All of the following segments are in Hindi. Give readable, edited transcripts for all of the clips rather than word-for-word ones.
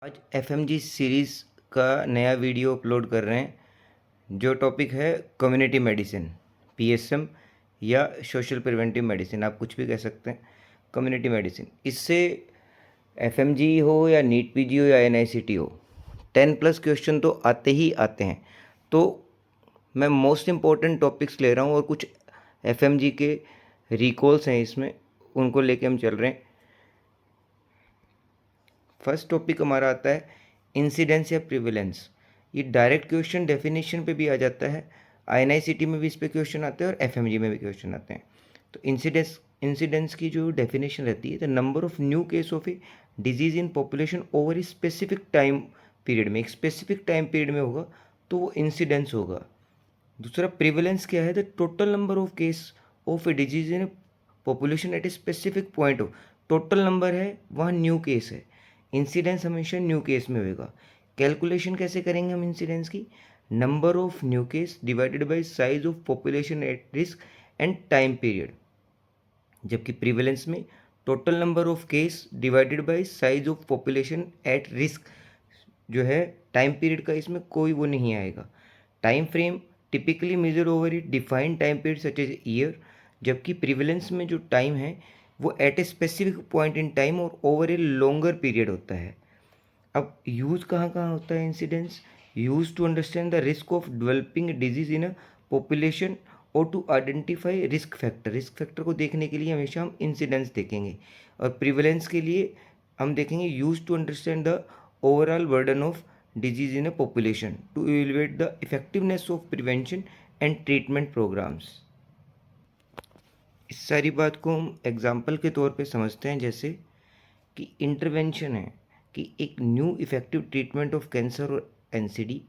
आज एफएमजी सीरीज़ का नया वीडियो अपलोड कर रहे हैं जो टॉपिक है कम्युनिटी मेडिसिन पीएसएम या सोशल प्रिवेंटिव मेडिसिन, आप कुछ भी कह सकते हैं। कम्युनिटी मेडिसिन इससे एफएमजी हो या नीट पीजी हो या एनआईसीटी हो 10+ क्वेश्चन तो आते ही आते हैं। तो मैं मोस्ट इम्पोर्टेंट टॉपिक्स ले रहा हूँ और कुछ एफएमजी के रिकॉल्स हैं इसमें, उनको लेके हम चल रहे हैं। फर्स्ट टॉपिक हमारा आता है इंसिडेंस या प्रिविलेंस। ये डायरेक्ट क्वेश्चन डेफिनेशन पे भी आ जाता है, आईएनआईसीटी में भी इस पे क्वेश्चन आते हैं और एफएमजी में भी क्वेश्चन आते हैं। तो इंसिडेंस की जो डेफिनेशन रहती है, the number of new case of a disease in population over a specific time period में, एक स्पेसिफिक टाइम पीरियड में होगा तो वो इंसिडेंस होगा। दूसरा प्रिविलेंस क्या है, the total number of case of a disease in population at a specific point of, total number है वहाँ न्यू केस है, इंसिडेंस हमेशा न्यू केस में होगा। कैलकुलेशन कैसे करेंगे हम इंसिडेंस की, number of new case divided by size of population at risk and time period. जबकि प्रिवेलेंस में total number of case divided by size of population at risk जो है, टाइम पीरियड का इसमें कोई वो नहीं आएगा। Time frame typically measure over a defined time period such as year, जबकि प्रिवेलेंस में जो टाइम है वो at a specific point in time और ओवर ए लॉन्गर पीरियड होता है। अब यूज़ कहाँ कहाँ होता है incidence, use to understand the risk of developing disease in a population और to identify risk factor. Risk factor को देखने के लिए हमेशा हम इंसिडेंस देखेंगे, और प्रिवेलेंस के लिए हम देखेंगे use to understand the overall burden of disease in a population to evaluate the effectiveness of prevention and treatment programs. इस सारी बात को हम एग्जाम्पल के तौर पे समझते हैं, जैसे कि इंटरवेंशन है कि एक new effective treatment of cancer और एनसीडी,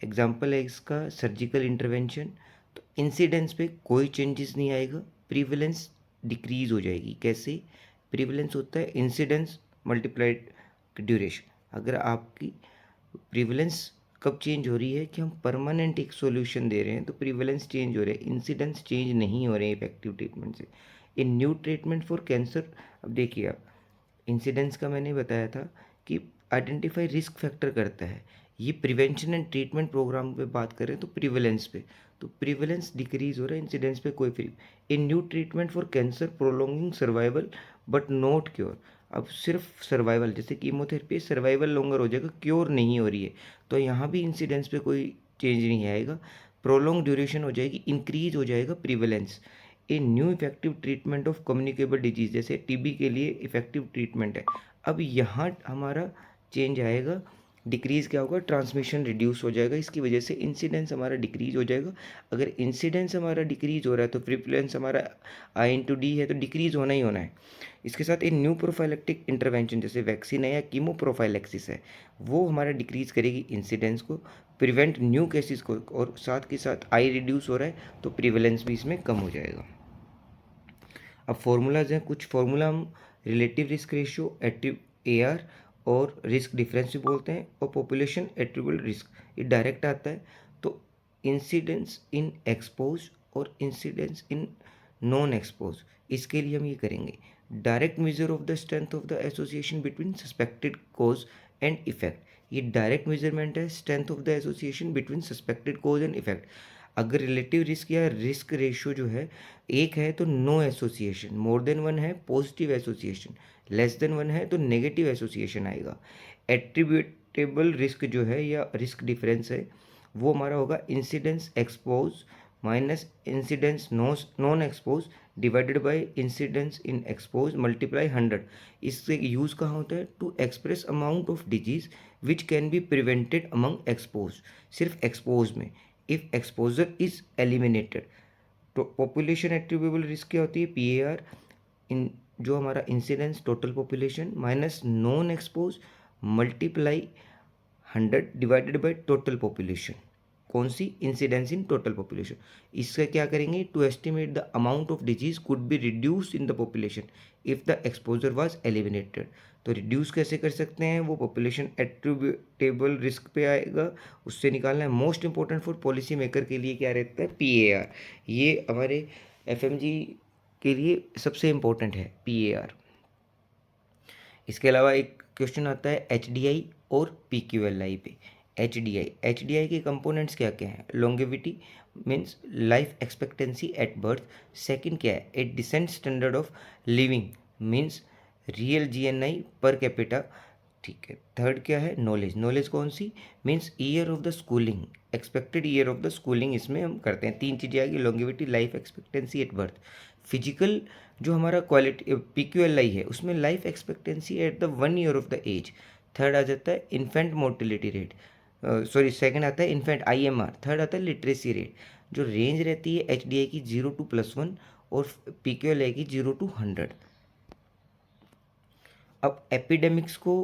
एग्जाम्पल है इसका सर्जिकल इंटरवेंशन। तो इंसिडेंस पे कोई चेंजेस नहीं आएगा, प्रीवलेंस डिक्रीज हो जाएगी। कैसे प्रीवलेंस होता है, इंसिडेंस मल्टीप्लाइड ड्यूरेशन। अगर आपकी प्रीवलेंस कब चेंज हो रही है कि हम परमानेंट एक सॉल्यूशन दे रहे हैं तो प्रीवलेंस चेंज हो रहा है, इंसिडेंस चेंज नहीं हो रहे हैं इफेक्टिव ट्रीटमेंट से। इन न्यू ट्रीटमेंट फॉर कैंसर, अब देखिए आप, इंसिडेंस का मैंने बताया था कि आइडेंटिफाई रिस्क फैक्टर करता है, ये प्रिवेंशन एंड ट्रीटमेंट प्रोग्राम पे बात करें तो प्रिवेलेंस पे, तो प्रिवेलेंस डिक्रीज हो रहा है, इंसिडेंस पे कोई free. In new treatment for cancer prolonging survival but not cure, अब सिर्फ सर्वाइवल, जैसे कीमोथेरेपी सर्वाइवल लॉन्गर हो जाएगा, क्योर नहीं हो रही है, तो यहाँ भी इंसिडेंस पे कोई चेंज नहीं आएगा, प्रोलॉन्ग ड्यूरेशन हो जाएगी, इंक्रीज हो जाएगा prevalence. A new effective treatment of communicable disease, जैसे टीबी के लिए इफेक्टिव ट्रीटमेंट है, अब यहाँ हमारा चेंज आएगा, डिक्रीज़ क्या होगा, ट्रांसमिशन रिड्यूस हो जाएगा, इसकी वजह से इंसिडेंस हमारा डिक्रीज हो जाएगा। अगर इंसिडेंस हमारा डिक्रीज हो रहा है तो प्रिवलेंस हमारा I/D है तो डिक्रीज होना ही होना है। इसके साथ एक न्यू प्रोफाइलेक्टिक इंटरवेंशन जैसे वैक्सीन है या कीमो प्रोफाइलेक्सिस है, वो हमारा डिक्रीज करेगी इंसिडेंस को, प्रिवेंट न्यू केसेस को, और साथ के साथ आई रिड्यूस हो रहा है तो प्रिवेलेंस भी इसमें कम हो जाएगा। अब फॉर्मूलाज हैं, कुछ फॉर्मूला हम रिलेटिव रिस्क रेशियो AR और रिस्क डिफरेंस भी बोलते हैं, और पॉपुलेशन एट्रीब्यूटेड रिस्क, ये डायरेक्ट आता है। तो इंसिडेंस इन एक्सपोज और इंसिडेंस इन नॉन एक्सपोज, इसके लिए हम ये करेंगे direct measure of the strength of the association between suspected cause and effect. ये डायरेक्ट मेजरमेंट है strength of the association between suspected cause and effect. अगर रिलेटिव रिस्क या रिस्क रेशियो जो है एक है तो no association, more than one है positive association, less than one है तो नेगेटिव एसोसिएशन आएगा। एट्रीब्यूटेबल रिस्क जो है या रिस्क डिफरेंस है वो हमारा होगा incidence expose minus incidence non expose divided by incidence in expose multiply 100। इससे यूज़ कहाँ होता है, to express amount of disease which can be prevented among expose, सिर्फ एक्सपोज में, इफ एक्सपोजर इज एलिमिनेटेड। तो पॉपुलेशन एट्रीब्यूटेबल रिस्क क्या होती है, PAR, इन जो हमारा incidence total population minus non expose multiply 100 divided by total population, कौन सी, इंसिडेंस इन टोटल पॉपुलेशन। इससे क्या करेंगे, to estimate the amount of disease could be reduce in the population if the exposure was eliminated. तो रिड्यूस कैसे कर सकते हैं, वो पॉपुलेशन एट्रीब्यूटेबल रिस्क पे आएगा, उससे निकालना है। Most important for policy maker के लिए क्या रहता है, PAR, ये हमारे FMG के लिए सबसे इम्पोर्टेंट है PAR। इसके अलावा एक क्वेश्चन आता है HDI और PQLI पे। HDI के कंपोनेंट्स क्या क्या हैं? Longevity means life expectancy at birth. Second क्या है? A decent standard of living means real GNI per capita. ठीक है। थर्ड क्या है? नॉलेज। नॉलेज कौन सी? Means year of the schooling, expected year of the schooling इसमें हम करते हैं। तीन चीज़ें आएगी, longevity, life expectancy at birth. Physical जो हमारा क्वालिटी PQLI है उसमें life expectancy at the 1 year of the as. Third आ जाता है infant mortality rate, sorry second आता है इन्फेंट IMR। थर्ड आता है लिटरेसी रेट। जो रेंज रहती है HDI की 0 to +1 और PQLI की 0 to 100। अब एपिडेमिक्स को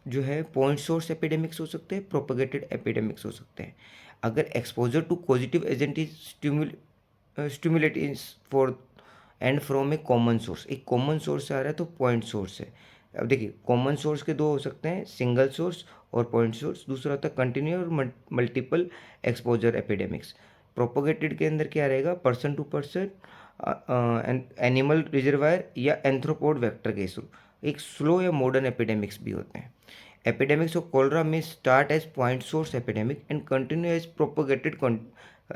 जो है पॉइंट सोर्स एपिडेमिक्स हो सकते हैं, प्रोपेगेटेड एपिडेमिक्स हो सकते हैं। अगर exposure to positive agent is stimulate for and from a common source, एक कॉमन सोर्स से आ रहा है तो पॉइंट सोर्स है। अब देखिए कॉमन सोर्स के दो हो सकते हैं, सिंगल सोर्स और पॉइंट सोर्स। दूसरा होता है कंटिन्यू और मल्टीपल एक्सपोजर एपिडेमिक्स। प्रोपोगेटेड के अंदर क्या रहेगा? Person to person, animal reservoir या एंथ्रोपोड वेक्टर के थ्रू। एक स्लो या मॉडर्न एपिडेमिक्स भी होते हैं। एपिडेमिक्स ऑफ कोलरा में start as point source epidemic and continue as propagated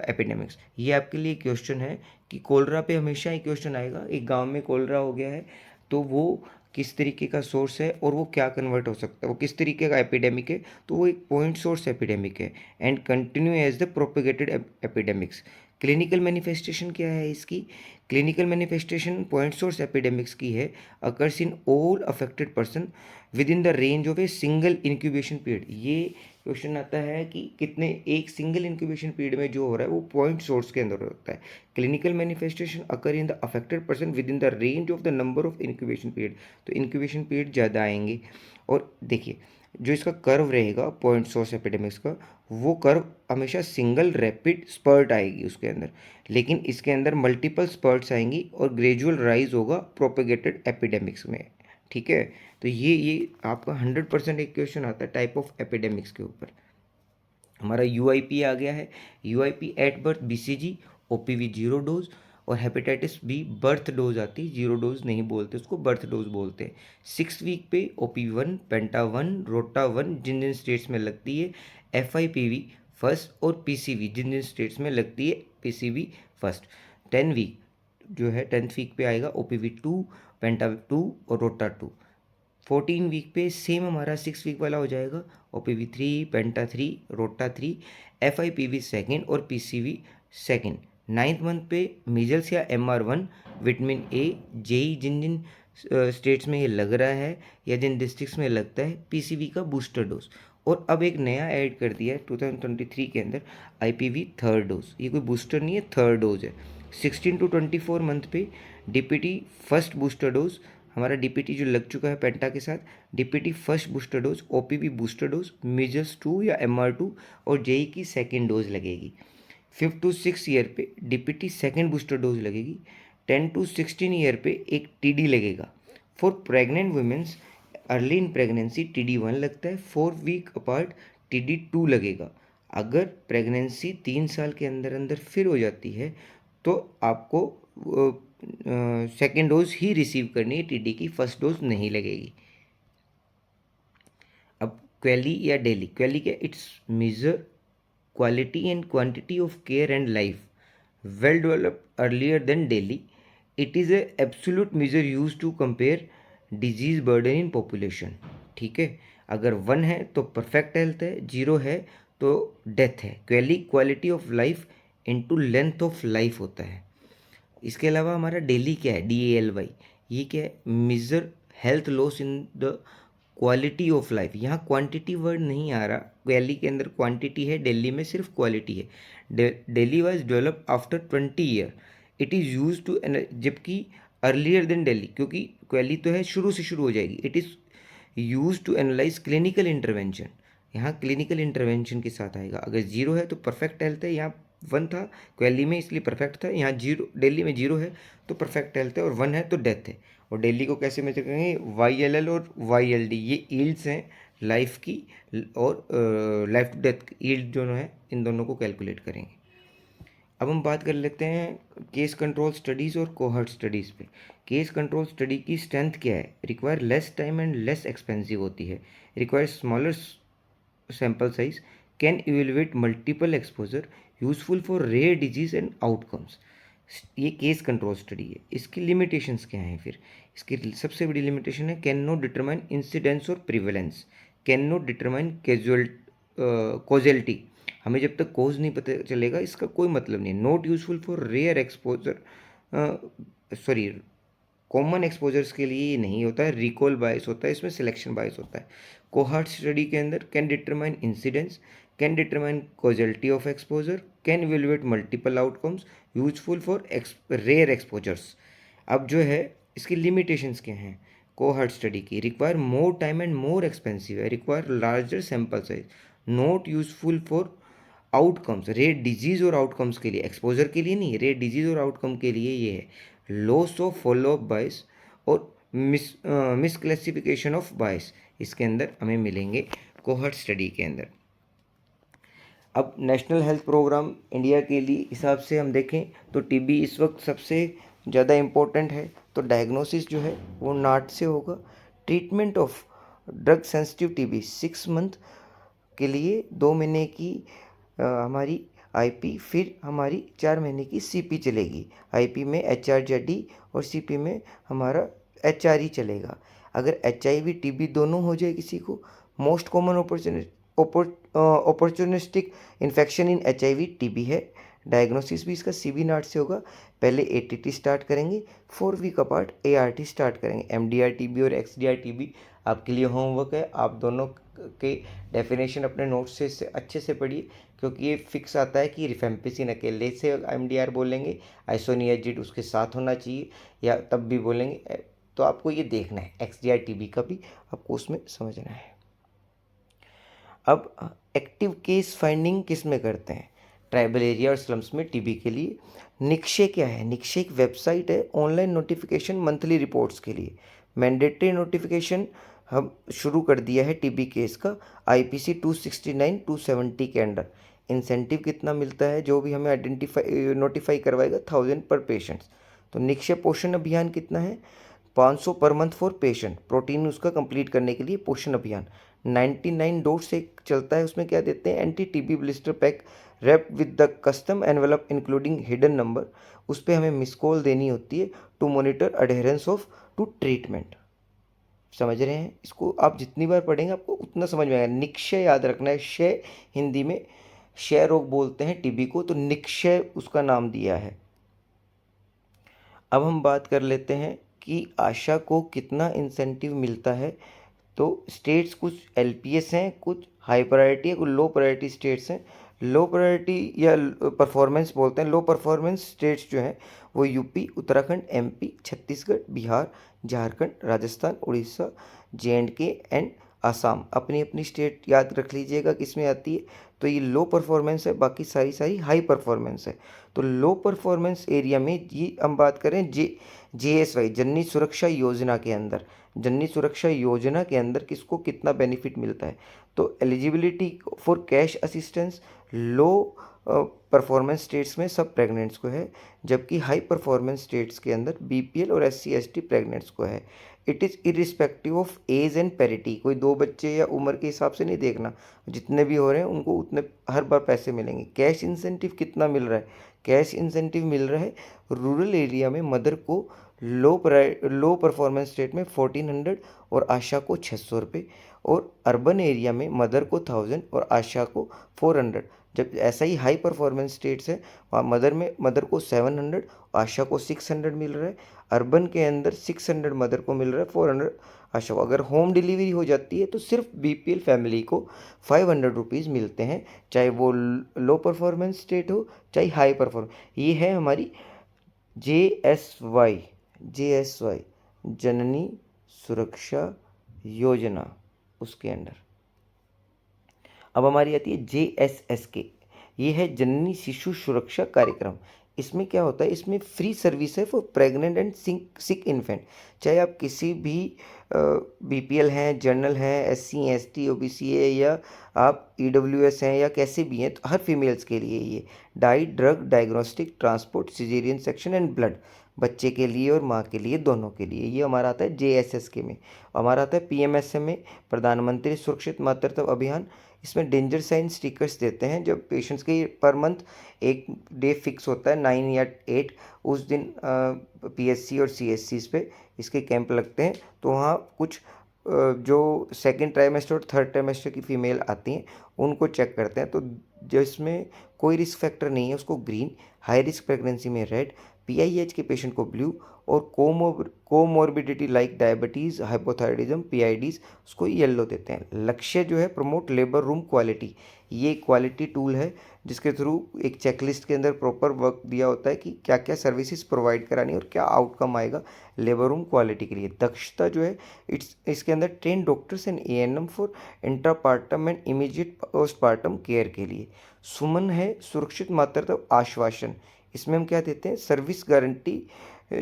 epidemics. ये आपके लिए क्वेश्चन है कि कोलरा पे हमेशा ही क्वेश्चन आएगा। एक गांव में कोलरा हो गया है तो वो किस तरीके का सोर्स है और वो क्या कन्वर्ट हो सकता है, वो किस तरीके का एपिडेमिक है, तो वो एक पॉइंट सोर्स एपिडेमिक है and continue as the propagated epidemics. Clinical manifestation क्या है इसकी? Clinical manifestation point source epidemics की है, occurs in all affected person within the range of a single incubation period. ये क्वेश्चन आता है कि कितने, एक सिंगल इंक्यूबेशन पीरियड में जो हो रहा है वो पॉइंट सोर्स के अंदर होता है। Clinical manifestation occur in the affected person within the range of the number of incubation period. तो इंक्यूबेशन पीरियड ज़्यादा आएंगे। और देखिए जो इसका कर्व रहेगा पॉइंट सोर्स एपिडेमिक्स का, वो कर्व हमेशा सिंगल रैपिड स्पर्ट आएगी उसके अंदर, लेकिन इसके अंदर मल्टीपल स्पर्ट्स आएंगी और ग्रेजुअल राइज होगा प्रोपेगेटेड एपिडेमिक्स में। ठीक है। तो ये आपका 100% एक क्वेश्चन आता है टाइप ऑफ एपिडेमिक्स के ऊपर। हमारा UIP आ गया है। UIP at birth BCG, OPV 0 dose और हेपेटाइटिस B बर्थ डोज आती है, 0 डोज नहीं बोलते उसको, बर्थ डोज बोलते हैं। 6 वीक पे OPV1, पेंटा 1, रोटा 1 जिन जिन स्टेट्स में लगती है, FIPV फर्स्ट और PCV जिन जिन स्टेट्स में लगती है, PCV फर्स्ट। 10 वीक जो है 10th वीक पे आएगा OPV2, पेंटा 2 और रोटा 2। 14 वीक पे सेम हमारा 6 वीक वाला हो जाएगा, OPV3, पेंटा 3, रोटा 3, FIPV सेकेंड और PCV सेकेंड। 9th मंथ पे मीजल्स या MR1, विटामिन A, जेई जिन जिन स्टेट्स में ये लग रहा है या जिन डिस्ट्रिक्ट्स में लगता है, PCV का बूस्टर डोज। और अब एक नया ऐड कर दिया है 2023 के अंदर, IPV थर्ड डोज। ये कोई बूस्टर नहीं है, थर्ड डोज है। 16 to 24 मंथ पे DPT फर्स्ट बूस्टर डोज, हमारा DPT जो लग चुका है पेंटा के साथ, DPT first booster dose, OPV booster dose, measles 2 या MR2 और जेई की सेकेंड डोज लगेगी। 5 to 6 ईयर पे DPT सेकेंड बूस्टर डोज लगेगी। 10 to 16 ईयर पे एक TD लगेगा। For pregnant women's early in pregnancy TD1 लगता है, 4 वीक अपार्ट TD2 लगेगा। अगर प्रेगनेंसी 3 साल के अंदर अंदर फिर हो जाती है तो आपको सेकेंड डोज ही रिसीव करनी है, TD की फर्स्ट डोज नहीं लगेगी। अब क्वेली या डेली, क्वेली क्या? It's measure quality and quantity of care and life well developed earlier than DALY. It is a absolute measure use to compare disease burden in population. ठीक है। अगर 1 है तो परफेक्ट हेल्थ है, 0 है तो डेथ है। क्वेली quality of life into length of life होता है। इसके अलावा हमारा डेली क्या है? DALY, ये क्या है? Measure health loss in the quality of life. यहाँ क्वांटिटी वर्ड नहीं आ रहा, क्वेली के अंदर क्वांटिटी है, दिल्ली में सिर्फ क्वालिटी है। DALY was develop after 20 year, it is use to, जबकि अर्लियर देन दिल्ली, क्योंकि क्वेली तो है शुरू से शुरू हो जाएगी। It is use to analyse clinical intervention, यहाँ क्लिनिकल इंटरवेंशन के साथ आएगा। अगर 0 है तो परफेक्ट हेल्थ है, यहाँ 1 था क्वेली में इसलिए परफेक्ट था, यहाँ 0 दिल्ली में 0 है तो परफेक्ट हेल्थ है, और 1 है तो डेथ है। और दिल्ली को कैसे मेजर करेंगे? YLL और YLD, ये ईल्ड्स हैं लाइफ की, और लाइफ टू डेथ ईल्ड दोनों है, इन दोनों को कैलकुलेट करेंगे। अब हम बात कर लेते हैं केस कंट्रोल स्टडीज़ और कोहर्ट स्टडीज़ पे। केस कंट्रोल स्टडी की स्ट्रेंथ क्या है? Require less time and less expensive होती है, require smaller sample size, can evaluate multiple exposure, useful for rare disease and outcomes. ये केस कंट्रोल स्टडी है। इसकी लिमिटेशंस क्या हैं फिर? इसकी सबसे बड़ी लिमिटेशन है कैन नॉट डिटरमाइन इंसिडेंस और prevalence, can not determine causality. हमें जब तक कोज नहीं पता चलेगा इसका कोई मतलब नहीं। Not useful for rare exposure, sorry, common exposures के लिए ये नहीं होता है। रिकॉल बायस होता है इसमें, सिलेक्शन बायस होता है। कोहॉर्ट स्टडी के अंदर can determine incidence, can determine causality of exposure, can evaluate multiple outcomes, useful for rare exposures. अब जो है इसकी लिमिटेशंस क्या हैं? कोहॉर्ट स्टडी की require more time and more expensive है, require larger sample size, not useful for outcomes, rare disease और आउटकम्स के लिए, एक्सपोजर के लिए नहीं, रेयर डिजीज और आउटकम के लिए ये है। लॉस ऑफ फॉलोअप बायस और मिसक्लासिफिकेशन ऑफ बायस इसके अंदर हमें मिलेंगे कोहर्ट स्टडी के अंदर। अब नेशनल हेल्थ प्रोग्राम इंडिया के लिए हिसाब से हम देखें तो टीबी इस वक्त सबसे ज़्यादा इम्पोर्टेंट है। तो डायग्नोसिस जो है वो नाट से होगा। Treatment of drug sensitive TB 6 month के लिए 2 महीने की हमारी आईपी, फिर हमारी 4 महीने की सीपी चलेगी। आईपी में एचआरजेडी और सीपी में हमारा एचआरई चलेगा। अगर एचआईवी टीबी दोनों हो जाए किसी को, most common opportunistic infection in HIV TB है। डायग्नोसिस भी इसका सीबी नाट से होगा। पहले एटीटी स्टार्ट करेंगे, 4 वीक अपार्ट एआरटी स्टार्ट करेंगे। एमडीआर टीबी और एक्सडीआर टीबी आपके लिए होमवर्क है। आप दोनों के डेफिनेशन अपने नोट्स से अच्छे से पढ़िए, क्योंकि ये फिक्स आता है कि रिफेम्पिसिन अकेले से एमडीआर बोलेंगे, आइसोनियाजिड उसके साथ होना चाहिए, या तब भी बोलेंगे। तो आपको ये देखना है, एक्सडीआर टीबी का भी आपको उसमें समझना है। अब एक्टिव केस फाइंडिंग किस में करते हैं? ट्राइबल एरिया और स्लम्स में टीबी के लिए। निक्षय क्या है? निक्षय एक वेबसाइट है, ऑनलाइन नोटिफिकेशन मंथली रिपोर्ट्स के लिए। मैंडेटरी नोटिफिकेशन हम शुरू कर दिया है टीबी केस का आईपीसी 269 270 के अंडर। इंसेंटिव कितना मिलता है? जो भी हमें आइडेंटिफाई नोटिफाई करवाएगा 1000 पर पेशेंट्स। तो निक्षय पोषण अभियान कितना है? 500 per month for patient, protein उसका कंप्लीट करने के लिए पोषण अभियान। 99 डोज से चलता है। उसमें क्या देते हैं? Anti TB blister pack wrapped with the custom envelope including hidden number. उस पर हमें मिस कॉल देनी होती है to monitor adherence of to treatment. समझ रहे हैं? इसको आप जितनी बार पढ़ेंगे आपको उतना समझ में आएगा। निक्षय याद रखना है। क्षय हिंदी में क्षय रोग बोलते हैं टीबी को, तो निक्षय उसका नाम दिया है। अब हम बात कर लेते हैं कि आशा को कितना इंसेंटिव मिलता है। तो स्टेट्स कुछ एलपीएस हैं, कुछ हाई प्रायोरिटी है, कुछ लो प्रायोरिटी स्टेट्स हैं। लो प्रायोरिटी या परफॉर्मेंस बोलते हैं। लो परफॉर्मेंस स्टेट्स जो हैं वो UP, Uttarakhand, MP, Chhattisgarh, Bihar, Jharkhand, Rajasthan, Orissa, J&K and Assam. अपनी अपनी स्टेट याद रख लीजिएगा किस में आती है। तो ये लो परफॉर्मेंस है, बाकी सारी हाई परफॉर्मेंस है। तो लो परफॉर्मेंस एरिया में ये हम बात करें जेएसवाई, जननी सुरक्षा योजना के अंदर। जननी सुरक्षा योजना के अंदर किसको कितना बेनिफिट मिलता है? तो eligibility for cash assistance low performance states में सब प्रेग्नेंट्स को है, जबकि हाई परफॉर्मेंस स्टेट्स के अंदर बीपीएल और एससी एसटी प्रेग्नेंट्स को है। It is irrespective of age and parity. कोई 2 बच्चे या उम्र के हिसाब से नहीं देखना, जितने भी हो रहे हैं उनको उतने हर बार पैसे मिलेंगे। कैश इंसेंटिव कितना मिल रहा है? कैश इंसेंटिव मिल रहा है रूरल एरिया में मदर को लो परफॉर्मेंस स्टेट में 1400 और आशा को 600 रुपये, और अर्बन एरिया में मदर को 1000 और आशा को 400। जब ऐसा ही हाई परफॉर्मेंस स्टेट्स है वहाँ मदर को 700, आशा को 600 मिल रहा है। अर्बन के अंदर 600 मदर को मिल रहा है, 400 आशा को। अगर होम डिलीवरी हो जाती है तो सिर्फ बीपीएल फैमिली को 500 रुपीज़ मिलते हैं, चाहे वो लो परफॉर्मेंस स्टेट हो चाहे हाई परफॉर्मेंस। ये है हमारी जेएसवाई जननी सुरक्षा योजना, उसके अंडर। अब हमारी आती है जेएसएसके, ये है जननी शिशु सुरक्षा कार्यक्रम। इसमें क्या होता है, इसमें फ्री सर्विस है for pregnant and sick infant. चाहे आप किसी भी बीपीएल हैं, जनरल हैं, एससी एसटी ओबीसी है, या आप ईडब्ल्यूएस हैं, या कैसे भी हैं, तो हर फीमेल्स के लिए ये diet, drug, diagnostic, transport, caesarean section and blood, बच्चे के लिए और माँ के लिए, दोनों के लिए। ये हमारा आता है जेएसएस के में। हमारा आता है पीएमएसएम में, प्रधानमंत्री सुरक्षित मातृत्व अभियान। इसमें डेंजर साइन स्टिकर्स देते हैं जब पेशेंट्स के पर मंथ एक डे फिक्स होता है 9 या 8, उस दिन पीएससी और सीएससीज पे इसके कैंप लगते हैं। तो वहाँ कुछ जो सेकेंड ट्राइमेस्टर और थर्ड ट्राइमेस्टर की फ़ीमेल आती हैं उनको चेक करते हैं। तो जिसमें कोई रिस्क फैक्टर नहीं है उसको ग्रीन, हाई रिस्क प्रेगनेंसी में रेड, पीआईएच के पेशेंट को ब्लू, और कोमोर्बिडिटी लाइक डायबिटीज़, हाइपोथायराइडिज्म, पीआईडीज उसको येलो देते हैं। लक्ष्य जो है प्रमोट लेबर रूम क्वालिटी। ये क्वालिटी टूल है जिसके थ्रू एक चेकलिस्ट के अंदर प्रॉपर वर्क दिया होता है कि क्या क्या सर्विसेज प्रोवाइड करानी है और क्या आउटकम आएगा लेबर रूम क्वालिटी के लिए। दक्षता जो है इसके अंदर train doctors and ANM for intrapartum and immediate postpartum care के लिए। सुमन है सुरक्षित मातृत्व आश्वासन। इसमें हम क्या देते हैं, सर्विस गारंटी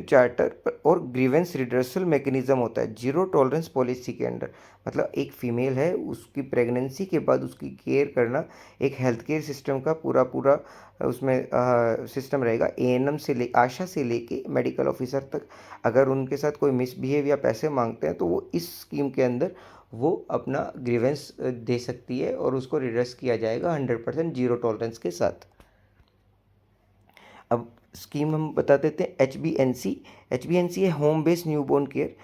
चार्टर और ग्रीवेंस रिडर्सल मैकेनिज्म होता है जीरो टॉलरेंस पॉलिसी के अंडर। मतलब एक फीमेल है, उसकी प्रेगनेंसी के बाद उसकी केयर करना एक हेल्थ केयर सिस्टम का पूरा पूरा उसमें सिस्टम रहेगा। एएनएम से ले आशा से लेके मेडिकल ऑफिसर तक, अगर उनके साथ कोई मिसबिहेव या पैसे मांगते हैं तो वो इस स्कीम के अंदर वो अपना ग्रीवेंस दे सकती है और उसको रिडर्स किया जाएगा 100% जीरो टॉलरेंस के साथ। अब स्कीम हम बता देते हैं। एच बी एन सी है home based newborn care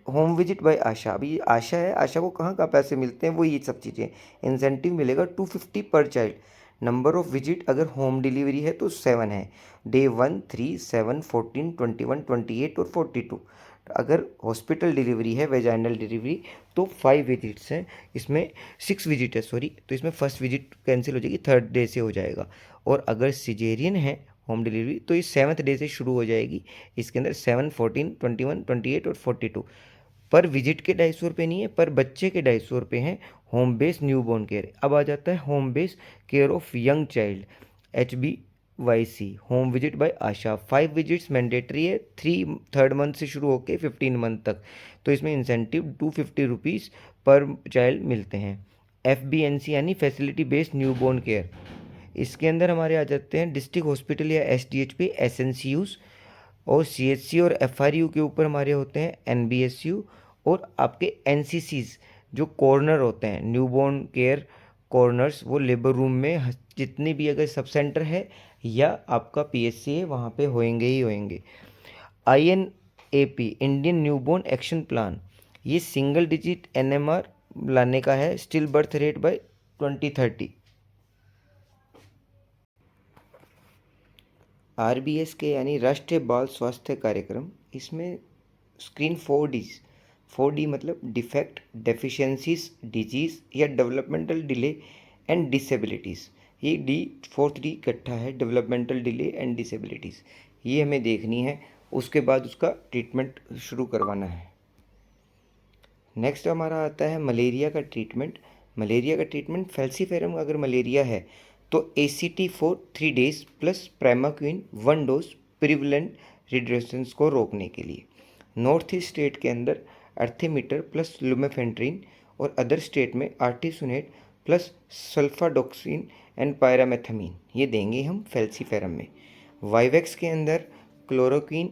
home visit by ASHA. अभी ये आशा है, आशा को कहाँ कहाँ पैसे मिलते हैं वो ये सब चीज़ें। इंसेंटिव मिलेगा 250 पर चाइल्ड। नंबर ऑफ विजिट अगर होम डिलीवरी है तो 7 है, डे 1, 3, 7, 14, 21, 28 और 42। अगर हॉस्पिटल डिलीवरी है, वेजाइनल डिलीवरी, तो 5 विजिट्स हैं। इसमें 6 विजिट है सॉरी, तो इसमें फर्स्ट विजिट कैंसिल हो जाएगी, थर्ड डे से हो जाएगा। और अगर सिजेरियन है होम डिलीवरी तो ये 7th डे से शुरू हो जाएगी। इसके अंदर 7, 14, 21, 28 और 42। पर विजिट के 250 रुपये नहीं है, पर बच्चे के 250 रुपये हैं। Home based newborn care. अब आ जाता है home based care of young child, HBYC home visit by Asha. 5 visits mandatory है, 3rd मंथ से शुरू होकर 15 मंथ तक। तो इसमें इंसेंटिव 250 रुपीज़ पर चाइल्ड मिलते हैं। FBNC यानी फैसिलिटी बेस्ड न्यूबॉर्न केयर। इसके अंदर हमारे आ जाते हैं डिस्ट्रिक्ट हॉस्पिटल या SDHP, SNCUs, और CHC और FRU के ऊपर हमारे होते हैं NBSU, और आपके NCCs जो कॉर्नर होते हैं न्यूबॉर्न केयर कॉर्नर्स, वो लेबर रूम में जितने भी अगर सब सेंटर है या आपका PSC है वहाँ पे होंगे ही होंगे। INAP Indian newborn action plan, ये सिंगल डिजिट NMR लाने का है, still birth rate by 2030। RBS के यानी राष्ट्रीय बाल स्वास्थ्य कार्यक्रम, इसमें स्क्रीन 4D मतलब डिफेक्ट, डेफिशिएंसीज, डिजीज़ या डेवलपमेंटल डिले एंड डिसेबिलिटीज़। ये फोर्थ डी इकट्ठा है, डेवलपमेंटल डिले एंड डिसेबिलिटीज़। ये हमें देखनी है, उसके बाद उसका ट्रीटमेंट शुरू करवाना है। नेक्स्ट हमारा आता है मलेरिया का ट्रीटमेंट। फैल्सीफेरम अगर मलेरिया है तो ACT for 3 days plus primaquine 1 dose prevalent recrudescence को रोकने के लिए। नॉर्थ ईस्ट स्टेट के अंदर अर्थीमीटर प्लस लुमेफेंट्रिन, और अदर स्टेट में आर्टिसुनेट प्लस सल्फाडोक्सिन एंड पायरामेथामीन, ये देंगे हम फैल्सीफेरम में। वाइवेक्स के अंदर chloroquine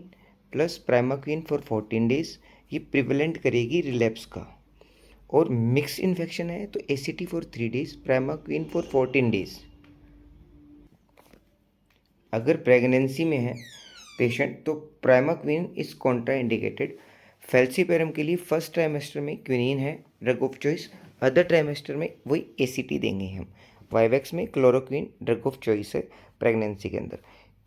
plus primaquine for 14 days, ये प्रिवलेंट करेगी रिलैप्स का। और मिक्स इन्फेक्शन है तो ACT for 3 days, primaquine for 14 days। अगर प्रेगनेंसी में है पेशेंट तो primaquine is Contra indicated. Falciparum के लिए फर्स्ट ट्राइमेस्टर में क्विनीन है drug of choice, other trimester में वही ACT देंगे हम। वाइवेक्स में क्लोरोक्विन ड्रग ऑफ चॉइस है प्रेगनेंसी के अंदर।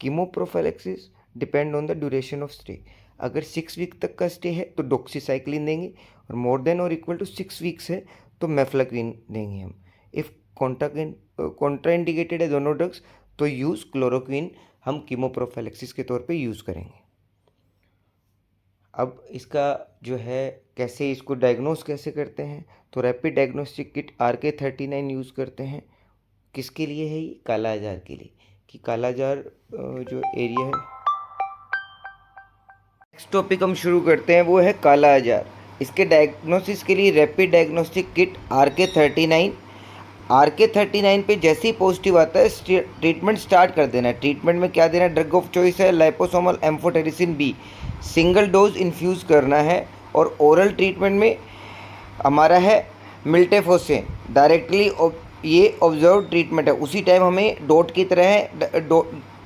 कीमोप्रोफाइलैक्सिस depend on the duration of stay. अगर 6 वीक तक का स्टे है तो डॉक्सीसाइक्लिन देंगे, और मोर देन और इक्वल टू 6 वीक्स है तो मेफ्लाक्विन देंगे हम। इफ़ कॉन्ट्रा इंडिकेटेड है दोनों ड्रग्स तो यूज़ क्लोरोक्विन हम कीमोप्रोफाइलैक्सिस के तौर पे यूज़ करेंगे। अब इसका जो है कैसे इसको डायग्नोस कैसे करते हैं, तो rapid diagnostic kit RK39 use करते हैं। किसके लिए है ये? काला आजार के लिए, कि कालाजार जो एरिया है। नेक्स्ट टॉपिक हम शुरू करते हैं, वो है काला आजार। इसके डायग्नोसिस के लिए रैपिड डायग्नोस्टिक किट RK39 पे जैसे ही पॉजिटिव आता है ट्रीटमेंट स्टार्ट कर देना है। ट्रीटमेंट में क्या देना है? ड्रग ऑफ चॉइस है liposomal amphotericin B, single dose infuse करना है। और ओरल ट्रीटमेंट में हमारा है मिल्टेफोसेन डायरेक्टली। ये ऑब्जर्व ट्रीटमेंट है, उसी टाइम हमें डोट की तरह है,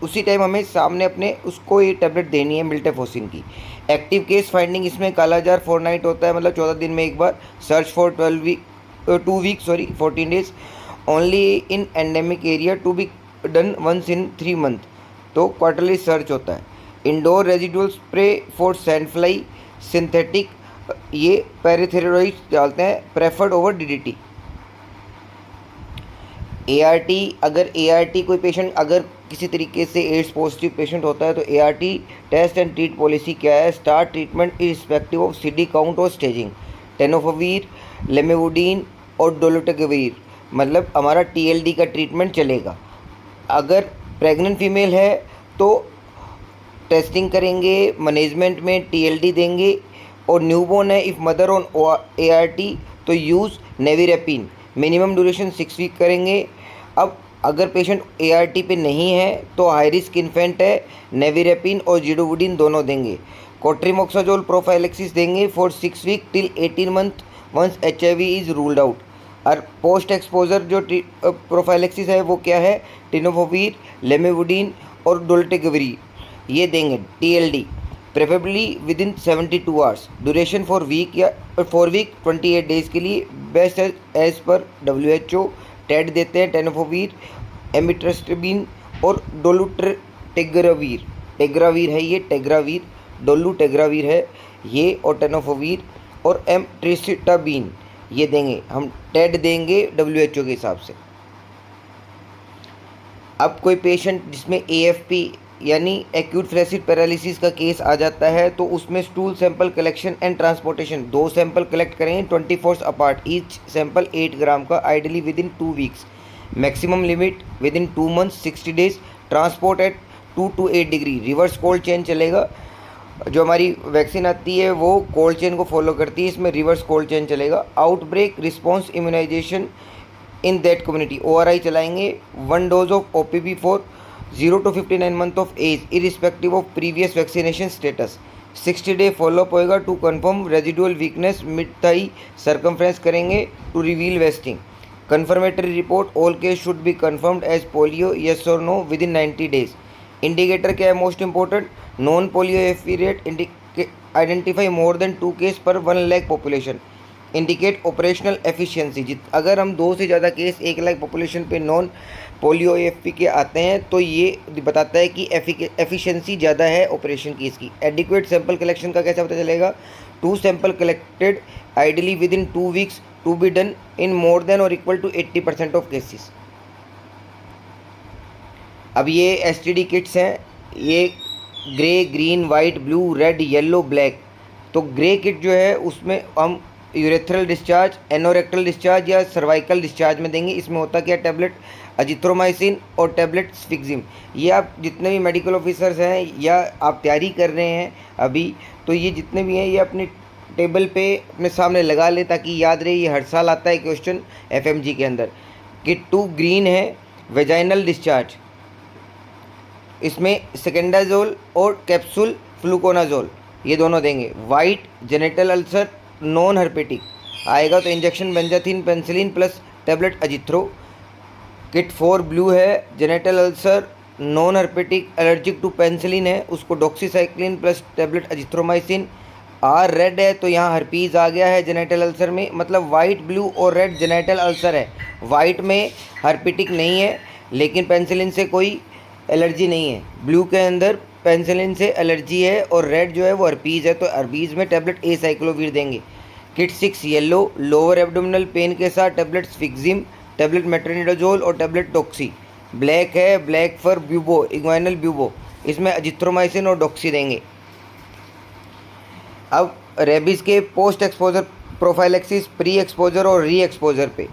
उसी टाइम हमें सामने अपने उसको ये टैबलेट देनी है मिल्टेफोसिन की। एक्टिव केस फाइंडिंग इसमें कालाजार फोरनाइट होता है, मतलब 14 दिन में एक बार। Search for 2 week 14 days only in endemic area to be done once in 3 month. तो क्वार्टरली सर्च होता है। Indoor residual spray for sand fly synthetic, ये पैराथेरोइड डालते हैं, प्रेफर्ड ओवर DDT। ART, अगर ART कोई पेशेंट अगर किसी तरीके से एड्स पॉजिटिव पेशेंट होता है तो ART test and treat policy क्या है? Start treatment irrespective of CD count और स्टेजिंग। टेनोफोवीर, लेमेवुडीन और डोलोटेगवीर, मतलब हमारा TLD का ट्रीटमेंट चलेगा। अगर प्रेग्नेंट फीमेल है तो टेस्टिंग करेंगे, मैनेजमेंट में TLD देंगे। और न्यूबॉर्न है, इफ़ मदर ऑन ART तो यूज़ नेविरेपिन, मिनिमम ड्यूरेशन 6 वीक करेंगे। अब अगर पेशेंट ART पे नहीं है तो हाई रिस्क इन्फेंट है, नेविरेपिन और जिडोवुडिन दोनों देंगे। कोट्रीमोक्साजोल प्रोफाइलेक्सिस देंगे for 6 week till 18 month once HIV is ruled out. और पोस्ट एक्सपोजर जो प्रोफाइलेक्सिस है वो क्या है? टेनोफोवीर, लेमेवुडीन और डोल्टेगवीर, ये देंगे। TLD preferably within 72 hours, duration for week या 4 वीक 28 डेज़ के लिए। Best as per WHO। टेड देते हैं टेनोफोवीर, एमिट्रेस्टिबिन और डोलुटेग्रावीर। टेग्रावीर है ये, टेग्रावीर, डोलुटेग्रावीर है ये, और टेनोफोवीर और एमिट्रेस्टिबिन ये देंगे। हम टेड देंगे WHO के हिसाब से। अब कोई पेशेंट जिसमें AFP यानी एक्यूट फ्लैसिड पैरालिसिस का केस आ जाता है तो उसमें stool sample collection and transportation, 2 sample collect करेंगे 24 अपार्ट, ईच सैंपल 8 ग्राम का, ideally within 2 weeks, maximum limit within 2 months 60 days, transport at 2 to 8 degree, reverse cold chain चलेगा। जो हमारी वैक्सीन आती है वो कोल्ड चेन को फॉलो करती है, इसमें रिवर्स कोल्ड चेन चलेगा। Outbreak response immunization in that community, ORI चलाएंगे। 1 dose of OPV for 0 to 59 month of age irrespective of previous vaccination status. 60 day follow up होएगा to confirm residual weakness, mid thigh circumference करेंगे to reveal wasting. Confirmatory report, all case should be confirmed as polio, yes और no within 90 days. Indicator क्या है most important? Non polio एफी rate identify more than 2 case per 1 lakh population. Indicate operational efficiency, अगर हम 2 से ज़्यादा केस 1 लाख पॉपुलेशन पे नॉन पोलियो AFP के आते हैं तो ये बताता है कि एफिशिएंसी ज़्यादा है ऑपरेशन की इसकी। एडिक्वेट सैंपल कलेक्शन का कैसे पता चलेगा? 2 sample collected ideally within 2 weeks to be done in more than और इक्वल टू 80% ऑफ केसेस। अब ये STD किट्स हैं, ये grey, green, white, blue, red, yellow, black. तो ग्रे किट जो है उसमें हम यूरेथ्रल डिस्चार्ज, एनोरेक्टल डिस्चार्ज या सर्वाइकल डिस्चार्ज में देंगे। इसमें होता क्या? टैबलेट अजिथ्रोमाइसिन और टैबलेट स्फिक्जिम। ये आप जितने भी मेडिकल ऑफिसर्स हैं या आप तैयारी कर रहे हैं अभी, तो ये जितने भी हैं ये अपने टेबल पे अपने सामने लगा ले ताकि याद रहे। ये हर साल आता है क्वेश्चन FMG के अंदर। किट 2 ग्रीन है, वेजाइनल डिस्चार्ज, इसमें सेकेंडाजोल और कैप्सूल फ्लूकोनाजोल ये दोनों देंगे। White genital ulcer non herpetic आएगा तो injection benzathine penicillin plus tablet azithro. Kit 4 blue है, genital ulcer non herpetic allergic to penicillin है, उसको doxycycline plus tablet azithromycin. R red है तो यहाँ हर्पीज़ आ गया है जेनेटल अल्सर में, मतलब वाइट, ब्लू और रेड जेनेटल अल्सर है। वाइट में हर्पेटिक नहीं है लेकिन पेंसिलिन से कोई एलर्जी नहीं है, ब्लू के अंदर पेंसिलिन से एलर्जी है, और रेड जो है वो हर्पीज़ है तो हर्पीज़ में टैबलेट एसाइक्लोवीर देंगे। Kit 6 yellow, lower abdominal pain के साथ टैबलेट स्फिक्जिम, टैबलेट मेट्रोनिडाजोल और टैबलेट डॉक्सी। ब्लैक है, ब्लैक फॉर ब्यूबो, इग्वाइनल ब्यूबो, इसमें अजिथ्रोमाइसिन और डॉक्सी देंगे। अब रेबीज़ के post exposure prophylaxis, pre exposure और री एक्सपोजर पे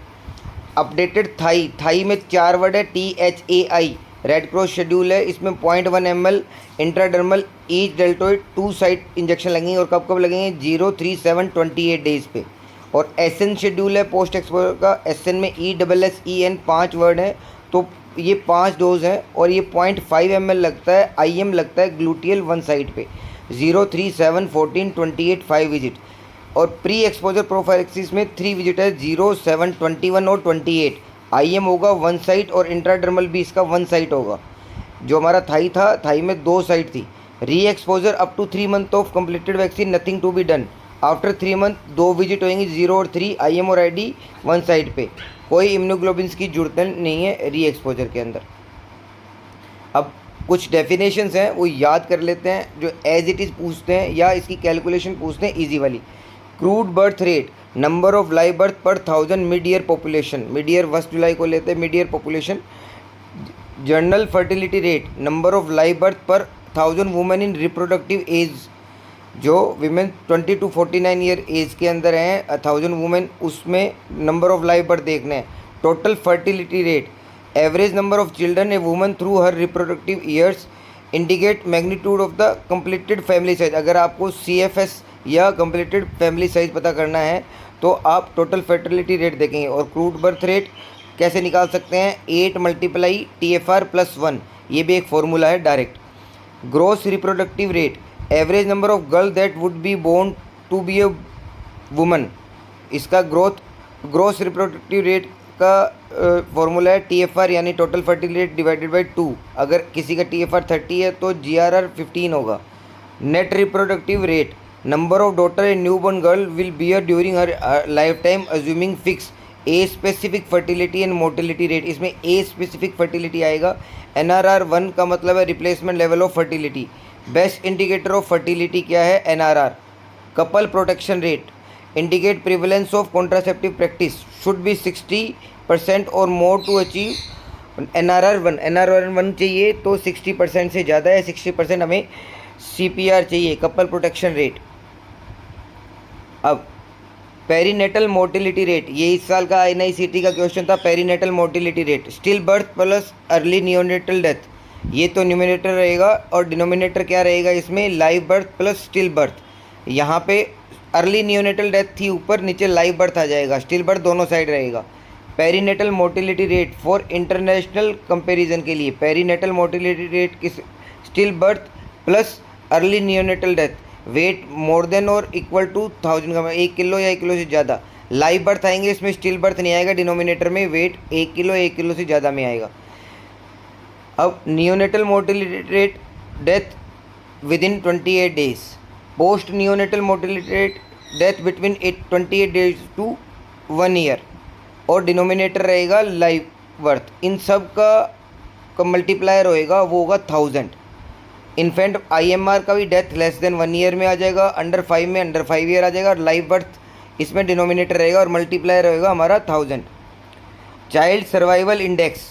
अपडेटेड थाई में 4 वर्ड है THAI, रेड क्रॉस शेड्यूल है, इसमें 0.1 ml intradermal each deltoid 2 site injection लगेंगे और कब कब लगेंगे 0, 3, 7, 28 डेज पे। और एसएन शेड्यूल है पोस्ट एक्सपोजर का, एसएन में ESSEN 5 वर्ड है, तो ये 5 डोज है और ये 0.5 ml लगता है, IM लगता है ग्लूटियल 1 साइड पे, 0, 3, 7, 14, 28 5 विजिट। और प्री एक्सपोजर प्रोफाइलेक्सिस में 3 विजिट है, 0, 7, 21 और 28। IM होगा 1 साइट और इंट्राडर्मल भी इसका 1 साइट होगा। जो हमारा थाई था, थाई में 2 साइट थी। Re exposure up to 3 month of completed vaccine, nothing to be done. After 3 month 2 visit होंगी, 0 और 3, IM और ID 1 साइड पे। कोई इम्यूनोग्लोबिन्स की जरूरत नहीं है री एक्सपोजर के अंदर। अब कुछ डेफिनेशंस हैं वो याद कर लेते हैं, जो एज इट इज़ पूछते हैं या इसकी कैलकुलेशन पूछते हैं ईजी वाली। Crude birth rate, number of live birth पर 1000 mid year population, mid year 1 जुलाई को लेते हैं mid year population. General fertility rate, number of live birth पर 1000 वुमेन इन रिप्रोडक्टिव एज, जो विमेन 20 to 49 ईयर एज के अंदर हैं 1000 वुमेन, उसमें नंबर ऑफ लाइव बर्थ देखना है। Total fertility rate, average number of children a woman through her reproductive years, indicate magnitude of the completed family size. अगर आपको CFS या कंप्लीटेड फैमिली साइज पता करना है तो आप टोटल फर्टिलिटी रेट देखेंगे। और क्रूड बर्थ रेट कैसे निकाल सकते हैं, 8 × TFR + 1, ये भी एक फॉर्मूला है direct. Gross reproductive rate, average number of girl that would be born to be a woman, इसका ग्रोस रिप्रोडक्टिव रेट का फॉर्मूला है TFR यानी total fertility rate divided by 2। अगर किसी का TFR 30 है तो GRR 15 होगा। Net reproductive rate, number of daughter a newborn girl will bear during her lifetime assuming fix a specific fertility and mortality rate, इसमें ए स्पेसिफिक फर्टिलिटी आएगा। NRR 1 का मतलब है replacement level of fertility. Best indicator of fertility क्या है, NRR। Couple protection rate, indicate prevalence of contraceptive practice, should be 60% और more to achieve NRR 1। NRR 1 चाहिए तो 60% से ज़्यादा है, 60% हमें CPR चाहिए, कपल प्रोटेक्शन रेट। अब पेरीनेटल मोर्टिलिटी रेट, ये इस साल का NICT का क्वेश्चन था, perinatal mortality rate. Still birth plus early neonatal death, ये तो न्यूमिनेटर रहेगा और डिनोमिनेटर क्या रहेगा इसमें, live birth plus still birth. यहाँ पे अर्ली नियोनेटल डेथ थी ऊपर, नीचे लाइव बर्थ आ जाएगा, स्टिल बर्थ दोनों साइड रहेगा। Perinatal mortality rate for international comparison के लिए, पेरीनेटल मोर्टिलिटी रेट किस, still birth plus early neonatal death, weight more than और इक्वल टू 1000 का, 1 किलो या 1 किलो से ज़्यादा। लाइव बर्थ आएंगे, इसमें स्टिल बर्थ नहीं आएगा, डिनोमिनेटर में वेट 1 किलो 1 किलो से ज़्यादा में आएगा। अब neonatal mortality rate death within 28 days, post neonatal mortality rate death between 28 days to 1 year, और डिनोमिनेटर रहेगा लाइव बर्थ। इन सब का मल्टीप्लायर होएगा, वो होगा 1000। इन्फेंट IMR का भी डेथ लेस देन 1 ईयर में आ जाएगा, अंडर 5 में अंडर 5 ईयर आ जाएगा, और लाइव बर्थ इसमें डिनोमिनेटर रहेगा और मल्टीप्लायर रहेगा हमारा 1000। Child survival index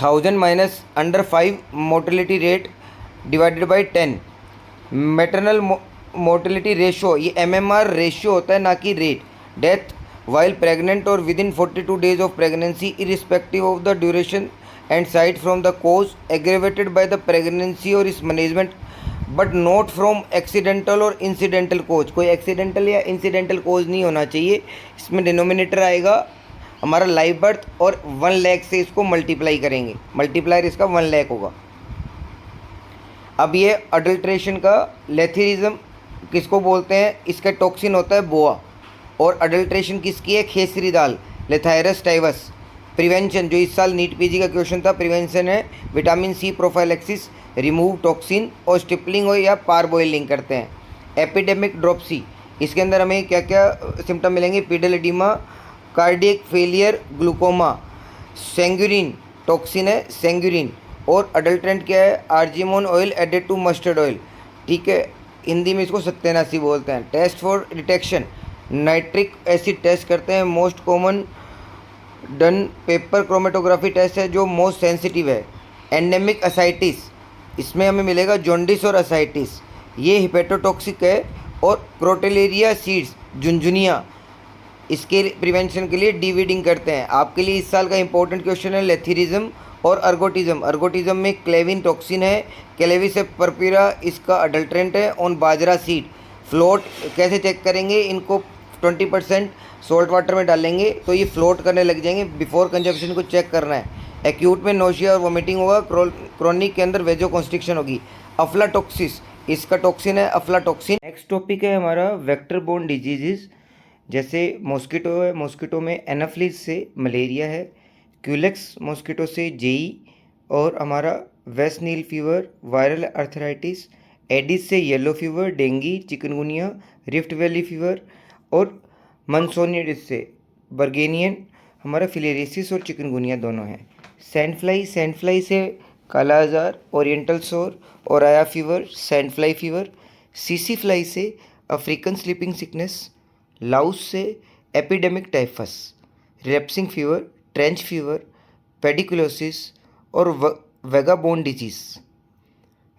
1000 minus under 5 mortality rate divided by 10। Maternal mortality ratio, ये MMR रेशियो होता है ना कि रेट। डेथ वाइल प्रेग्नेंट और with in 42 days of pregnancy irrespective of the duration and site from the cause aggravated by the pregnancy or its management but not from accidental or incidental cause, कोई accidental या incidental cause नहीं होना चाहिए। इसमें डिनोमिनेटर आएगा हमारा लाइव बर्थ और 1 लाख से इसको मल्टीप्लाई करेंगे, मल्टीप्लायर इसका 1 लाख होगा। अब ये अडल्ट्रेशन का लेथेरिज्म किसको बोलते हैं, इसका टॉक्सिन होता है बोआ, और अडल्ट्रेशन किसकी है, खेसरी दाल, लेथायरस टाइवस। प्रिवेंशन, जो इस साल नीट PG का क्वेश्चन था, प्रिवेंशन है vitamin C prophylaxis, remove toxin और स्टिपलिंग हो या पार बॉइलिंग करते हैं। एपिडेमिक ड्रोपसी, इसके अंदर हमें क्या क्या सिम्टम मिलेंगे, pedal oedema, cardiac failure, glaucoma. Sanguinarine toxin है सेंगुरिन, और अडल्ट्रेंट क्या है, argemone oil added to mustard oil, ठीक है, हिंदी में इसको सत्यानाशी बोलते हैं। Test for detection, nitric acid test करते हैं, most common done paper chromatography test है जो मोस्ट सेंसिटिव है। एंडेमिक असाइटिस, इसमें हमें मिलेगा जॉन्डिस और असाइटिस, ये हिपेटोटॉक्सिक है। और क्रोटेलेरिया सीड्स, झुनझुनिया, इसके प्रिवेंशन के लिए डीवीडिंग करते हैं। आपके लिए इस साल का इंपॉर्टेंट क्वेश्चन है लेथेरिज्म और अर्गोटिज्म में क्लेविन टॉक्सिन है, क्लेविस परपीरा इसका अडल्ट्रेंट है। ऑन बाजरा सीड फ्लोट कैसे चेक करेंगे, इनको 20% सोल्ट वाटर में डालेंगे तो ये फ्लोट करने लग जाएंगे। बिफोर कंजप्शन को चेक करना है। एक्यूट में नोशिया और वोमिटिंग होगा, क्रोनिक के अंदर वेजो कॉन्स्ट्रिक्शन होगी। अफ्लाटॉक्सिस इसका टॉक्सिन है अफ्लाटॉक्सिन। नेक्स्ट टॉपिक है हमारा वेक्टर बोर्न डिजीजेस, जैसे मॉस्किटो है, मॉस्किटो में एनाफ्लिस से मलेरिया है, क्यूलेक्स मॉस्किटो से जेई, और हमारा West Nile fever, viral arthritis, aedes से yellow fever, dengue, chikungunya, Rift Valley fever, और मंसोनियडिस से बर्गेनियन, हमारा फिलेरियसिस और चिकनगुनिया दोनों हैं। सैंड फ्लाई से काला azar, oriental sore, Oroya fever, sand fly fever. सीसी फ्लाई से अफ्रीकन स्लीपिंग सिकनेस, लाउस से epidemic typhus, relapsing fever, trench fever, pediculosis और वेगाबोन डिजीज़।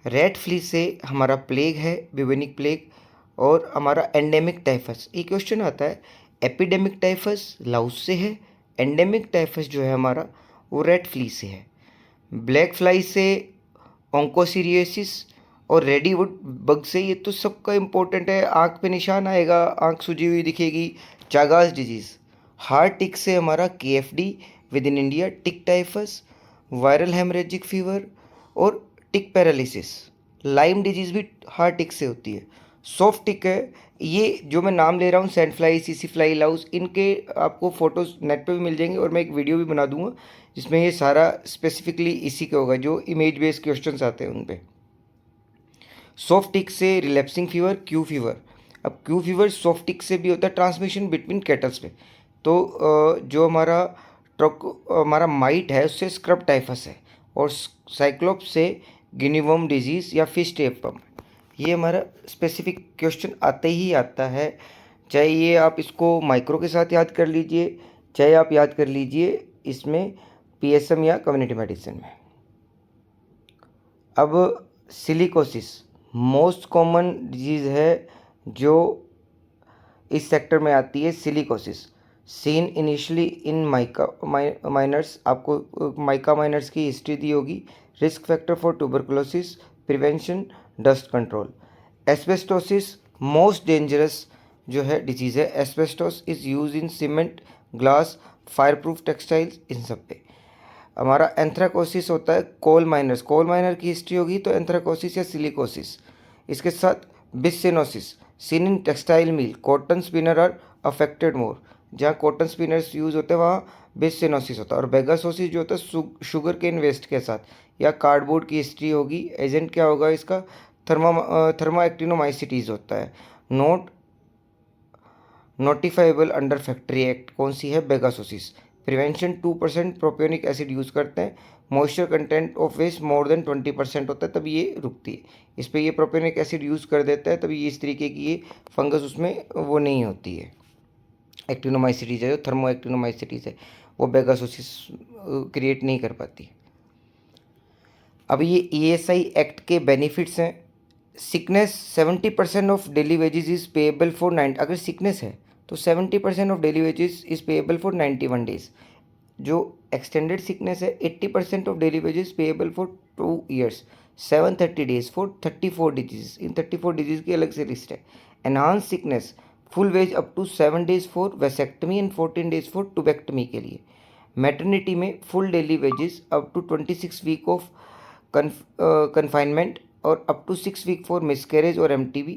रेड फ्ली से हमारा प्लेग है, ब्यूबेनिक प्लेग, और हमारा एंडेमिक टाइफस। ये क्वेश्चन आता है, एपिडेमिक टाइफस लाउस से है, एंडेमिक टाइफस जो है हमारा वो रेड फ्ली से है। ब्लैक फ्लाई से ऑन्कोसिरियोसिस और रेडीवुड बग से, ये तो सबका इम्पोर्टेंट है, आँख पे निशान आएगा, आँख सूजी हुई दिखेगी। Chagas disease. हार्ट टिक से हमारा KFD with in India, tick typhus, viral haemorrhagic fever और टिक पैरालिसिस। लाइम डिजीज़ भी हार्ट टिक से होती है। सॉफ्ट टिक है, ये जो मैं नाम ले रहा हूँ sand fly, CC fly, Laue's, इनके आपको फ़ोटोज़ नेट पे भी मिल जाएंगे और मैं एक वीडियो भी बना दूंगा जिसमें ये सारा स्पेसिफिकली इसी का होगा, जो इमेज बेस्ड क्वेश्चंस आते हैं उन पे। सॉफ्ट टिक से रिलैप्सिंग फीवर, क्यू फीवर। अब क्यू फीवर सॉफ्ट टिक से भी होता है, ट्रांसमिशन बिटवीन कैटल्स पे। तो जो हमारा माइट है उससे स्क्रब टाइफस है, और साइक्लोप्स से गिनीवर्म डिजीज़ या फिश टेपम। ये हमारा स्पेसिफिक क्वेश्चन आते ही आता है, चाहे ये आप इसको माइक्रो के साथ याद कर लीजिए, चाहे आप याद कर लीजिए इसमें PSM या कम्युनिटी मेडिसिन में। अब सिलिकोसिस मोस्ट कॉमन डिजीज़ है जो इस सेक्टर में आती है, silicosis. Seen initially in miners, आपको माइका माइनर्स की हिस्ट्री दी होगी। Risk factor for tuberculosis, prevention, dust control. Asbestosis most dangerous जो है डिजीज़ है। Asbestos is use in cement, glass, fire proof textiles, इन सब पे। हमारा एंथ्राकोसिस होता है कोल माइनर की हिस्ट्री होगी तो एंथ्राकोसिस या सिलिकोसिस। इसके साथ byssinosis, seen in textile mill, cotton spinner are affected more. जहाँ कॉटन स्पिनर्स यूज़ होते हैं वहाँ बिससिनोसिस होता है। और बेगासोसिस जो होता है शुगर केन वेस्ट के साथ या कार्डबोर्ड की हिस्ट्री होगी। एजेंट क्या होगा इसका, थर्माएक्टिनोमाइसिटीज़ होता है। नोटिफाइबल अंडर फैक्ट्री एक्ट कौन सी है, bagassosis. Prevention 2% propionic acid use करते हैं। Moisture content of waste more than 20% होता है, तभी ये रुकती है। इस पर ये प्रोपियोनिक एसिड यूज़ कर देता है, तभी ये इस तरीके की ये फंगस उसमें वो नहीं होती है। एक्टिनोमाइसिटीज़ है, जो थर्मो एक्टिनोमाइसिटीज़ है, वो बेगासोसिस क्रिएट नहीं कर पाती। अब ये ESI एक्ट के बेनिफिट्स हैं। Sickness 70% of daily wages is payable for 9, अगर सिकनेस है तो 70% of daily wages is payable for 91 days. जो एक्सटेंडेड सिकनेस है 80% of daily wages payable for 2 years, 730 days for 34 disease. इन 34 डिजीज की अलग से लिस्ट है। Enhance sickness full wage up to 7 days for vasectomy and 14 days for टुबेक्टमी के लिए। मैटरनिटी में full daily wages up to 26 week of confinement और up to 6 week for miscarriage और MTV,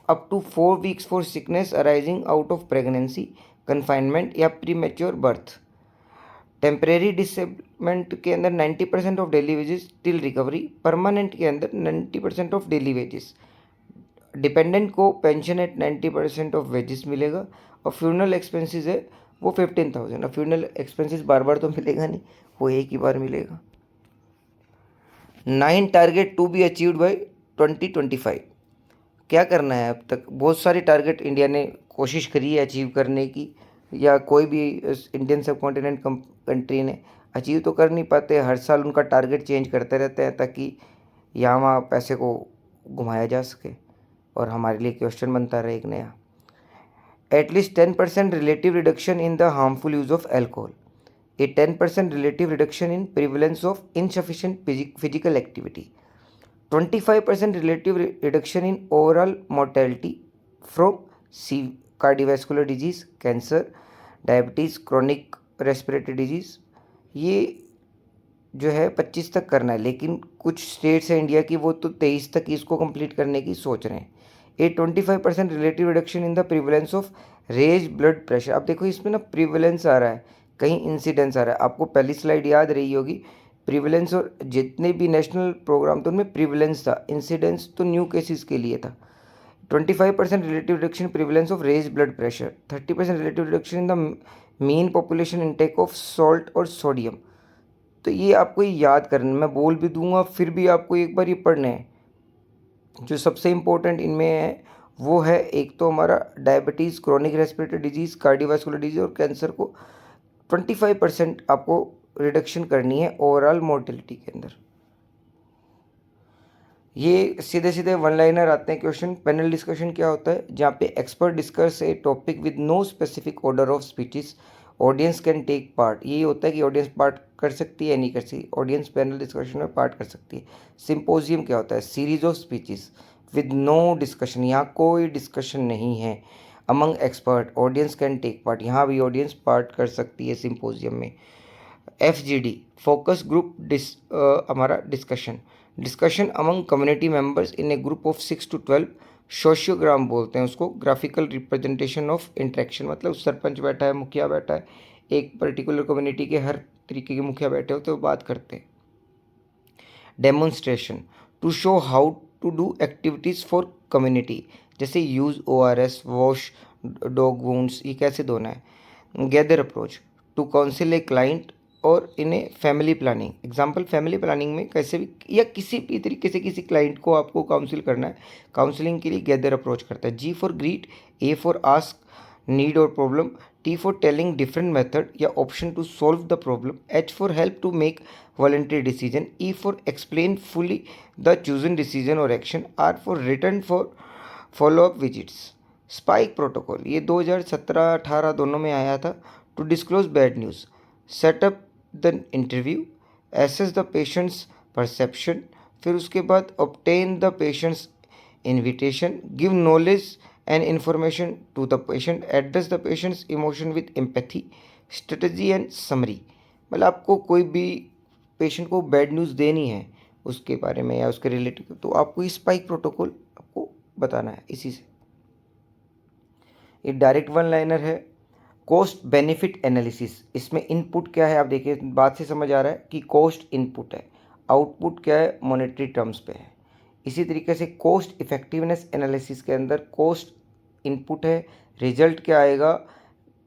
up to 4 weeks for sickness arising out of pregnancy, confinement या प्रीमेच्योर बर्थ। टेम्परेरी डिसेबलमेंट के अंदर 90% of daily wages till recovery, permanent के अंदर 90% ऑफ डेली वेजेस। डिपेंडेंट को पेंशन एट 90% ऑफ वेजेस मिलेगा। और फ्यूनरल एक्सपेंसेस है वो 15,000। अब फ्यूनरल एक्सपेंसेस बार बार तो मिलेगा नहीं, वो एक ही बार मिलेगा। 9 target to be achieved by 2025। क्या करना है, अब तक बहुत सारे टारगेट इंडिया ने कोशिश करी है अचीव करने की, या कोई भी इंडियन सब कॉन्टिनेंट कंट्री ने अचीव तो कर नहीं पाते। हर साल उनका टारगेट चेंज करते रहते हैं ताकि यहाँ वहाँ पैसे को घुमाया जा सके और हमारे लिए क्वेश्चन बनता रहे एक नया। At least 10% relative reduction in the harmful use of alcohol. A 10% relative reduction in prevalence of insufficient physical activity, 25% relative reduction in overall mortality from सी cardiovascular disease, cancer, diabetes, chronic respiratory disease. ये जो है 25 तक करना है, लेकिन कुछ स्टेट्स हैं इंडिया की वो तो 23 तक इसको कंप्लीट करने की सोच रहे हैं। A 25% relative reduction in the prevalence of raised blood pressure. अब देखो इसमें ना प्रिवलेंस आ रहा है, कहीं इंसिडेंस आ रहा है। आपको पहली स्लाइड याद रही होगी, प्रिवलेंस और जितने भी नेशनल प्रोग्राम तो उनमें प्रिवलेंस था, इंसिडेंस तो न्यू केसेस के लिए था। 25% relative reduction prevalence of raised blood pressure, 30% relative reduction in the mean population intake of salt और सोडियम। तो ये आपको याद करना, मैं बोल भी दूंगा फिर भी आपको एक बार ये पढ़ने हैं। जो सबसे इम्पोर्टेंट इनमें है वो है एक तो हमारा diabetes, chronic respiratory disease, cardiovascular disease और कैंसर को 25% आपको रिडक्शन करनी है ओवरऑल मोर्टेलिटी के अंदर। ये सीधे सीधे वन लाइनर आते हैं क्वेश्चन। पैनल डिस्कशन क्या होता है, जहाँ पे expert discuss a topic with no specific order of speeches, audience can take part. ये होता है कि ऑडियंस पार्ट कर सकती है नहीं कर सकती, ऑडियंस पैनल डिस्कशन में पार्ट कर सकती है। सिंपोजियम क्या होता है, series of speeches with no discussion, यहाँ कोई डिस्कशन नहीं है among expert, audience can take part, यहाँ भी ऑडियंस पार्ट कर सकती है सिंपोजियम में। FGD फोकस ग्रुप हमारा discussion among community members in A group of 6 to 12। सोशियोग्राम बोलते हैं उसको, ग्राफिकल रिप्रेजेंटेशन ऑफ इंटरेक्शन, मतलब सरपंच बैठा है, मुखिया बैठा है, एक पर्टिकुलर कम्युनिटी के हर तरीके के मुखिया बैठे होते हैं, वो बात करते हैं। Demonstration to show how to do activities for community, जैसे use ORS, wash dog wounds, ये कैसे धोना है। Gather approach to counsel a client और इन्हें family planning, example family planning में कैसे भी या किसी भी तरीके से किसी क्लाइंट को आपको काउंसिल करना है, काउंसलिंग के लिए गैदर अप्रोच करता है। G for greet, A for ask need और problem, T for telling different method या option to solve the problem, H for help to make voluntary decision, E for explain fully the chosen decision और action, R for return for follow up visits. SPIKES protocol ये 2017-18 दोनों में आया था। To disclose bad news, set up the interview, assess the patient's perception, फिर उसके बाद obtain the patients invitation, give knowledge and information to the patient, address the patients emotion with empathy, strategy and summary. मतलब आपको कोई भी पेशेंट को बैड न्यूज़ देनी है उसके बारे में या उसके रिलेटिव, तो आपको इस स्पाइक प्रोटोकॉल आपको बताना है इसी से। ये डायरेक्ट वन लाइनर है। कॉस्ट बेनिफिट एनालिसिस, इसमें इनपुट क्या है आप देखिए, बात से समझ आ रहा है कि कॉस्ट इनपुट है, आउटपुट क्या है मॉनेटरी टर्म्स पे है। इसी तरीके से कॉस्ट इफेक्टिवनेस एनालिसिस के अंदर कॉस्ट इनपुट है, रिजल्ट क्या आएगा